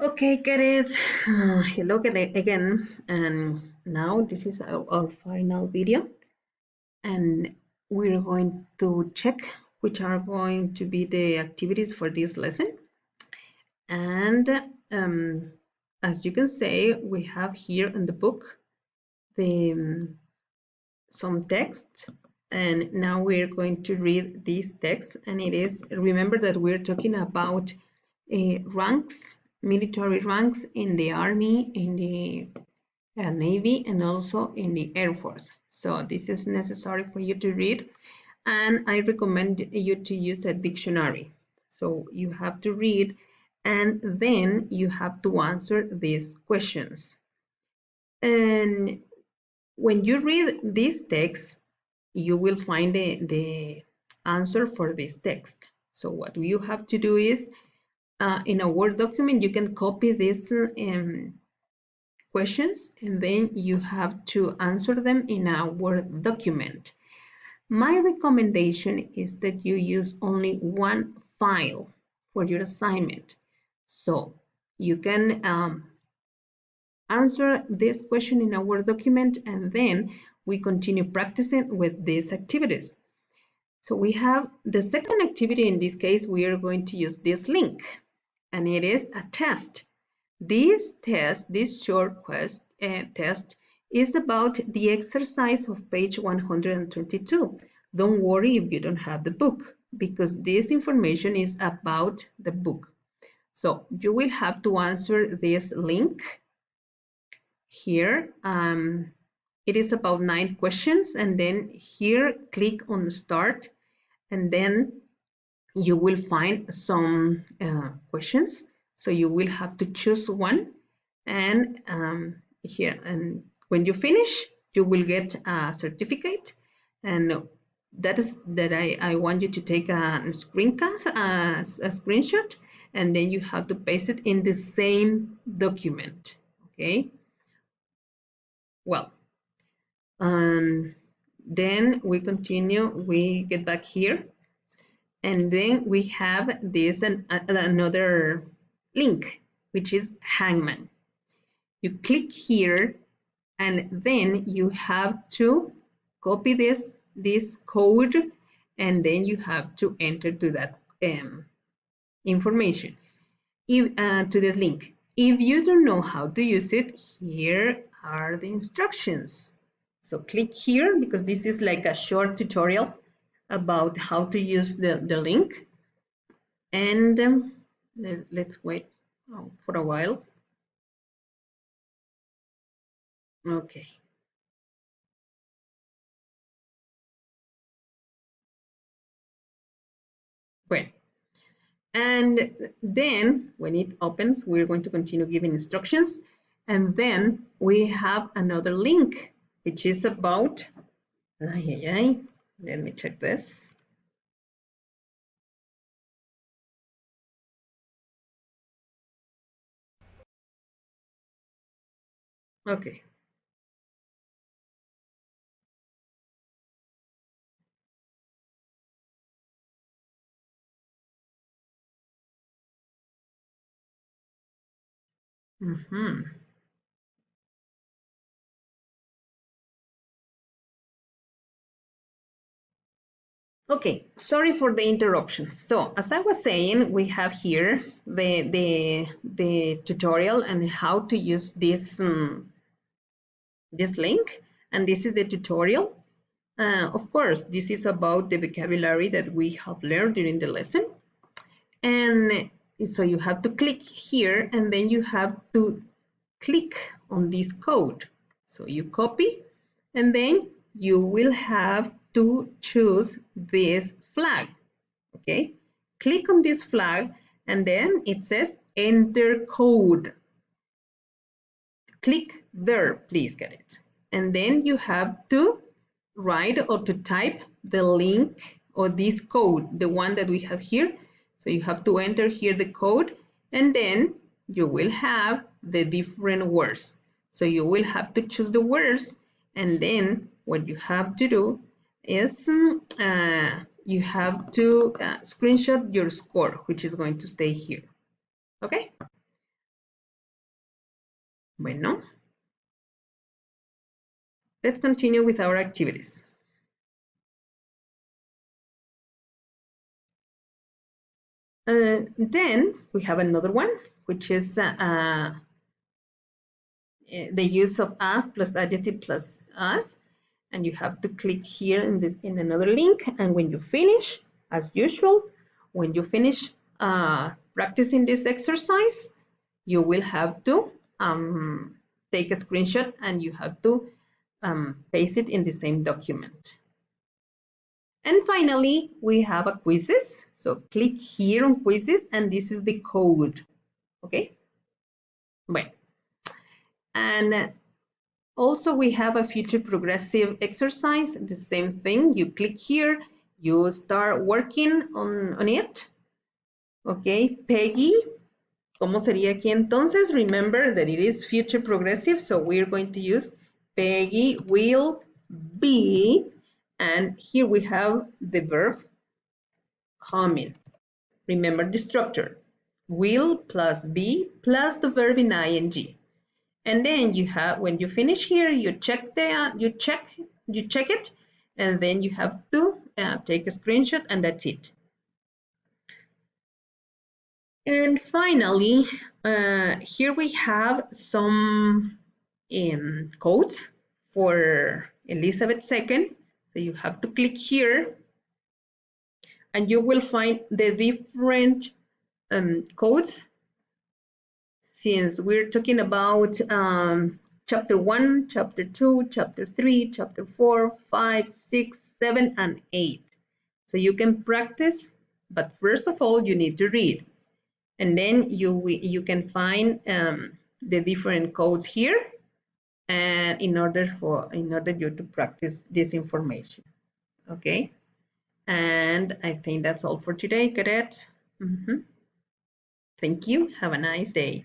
Okay, get it. Hello again, and now this is our final video, and we're going to check which are going to be the activities for this lesson. And as you can say, we have here in the book the some text, and now we're going to read this text. And it is, remember that we're talking about ranks, military ranks in the army, in the Navy, and also in the Air Force. So this is necessary for you to read, and I recommend you to use a dictionary. So you have to read, and then you have to answer these questions. And when you read this text, you will find the answer for this text. So what you have to do is, in a Word document, you can copy these questions, and then you have to answer them in a Word document. My recommendation is that you use only one file for your assignment. So you can answer this question in a Word document, and then we continue practicing with these activities. So we have the second activity. In this case, we are going to use this link, and it is a test. This test, this short test, is about the exercise of page 122. Don't worry if you don't have the book, because this information is about the book. So you will have to answer this link here. It is about 9 questions, and then here click on start, and then you will find some questions. So you will have to choose one, and here, and when you finish, you will get a certificate, and I want you to take a screencast, a screenshot, and then you have to paste it in the same document. Okay. Well, then we continue. We get back here. And then we have this another link, which is Hangman. You click here, and then you have to copy this code, and then you have to enter to that information, to this link. If you don't know how to use it, here are the instructions. So click here, because this is like a short tutorial about how to use the link. And let's wait for a while. Okay. Well, and then when it opens, we're going to continue giving instructions. And then we have another link, which is about, let me check this. Okay. Okay, sorry for the interruptions. So as I was saying, we have here the tutorial and how to use this link, and this is the tutorial. Of course, this is about the vocabulary that we have learned during the lesson. And so you have to click here, and then you have to click on this code. So you copy, and then you will have to choose this flag. Okay, click on this flag, and then it says enter code. Click there, please get it. And then you have to write or to type the link or this code, the one that we have here. So you have to enter here the code, and then you will have the different words. So you will have to choose the words, and then what you have to do is you have to screenshot your score, which is going to stay here. Okay? Bueno, let's continue with our activities. Then we have another one, which is the use of as plus adjective plus as, and you have to click here in another link. And when you finish, as usual, when you finish practicing this exercise, you will have to take a screenshot and you have to paste it in the same document. And finally, we have a quizzes. So click here on quizzes, and this is the code. Okay. Bueno. And also we have a future progressive exercise. The same thing. You click here. You start working on it. Okay. Peggy. ¿Cómo sería aquí entonces? Remember that it is future progressive, so we're going to use Peggy will be, and here we have the verb coming. Remember the structure. Will plus be plus the verb in ing. And then you have, when you finish here, you check it, and then you have to take a screenshot, and that's it. And finally, here we have some codes for Elizabeth II. So you have to click here, and you will find the different codes. Since we're talking about chapter 1, chapter 2, chapter 3, chapter 4, 5, 6, 7, and 8. So you can practice, but first of all, you need to read. And then you can find the different codes here, and in order you to practice this information. Okay, and I think that's all for today, cadets. Thank you. Have a nice day.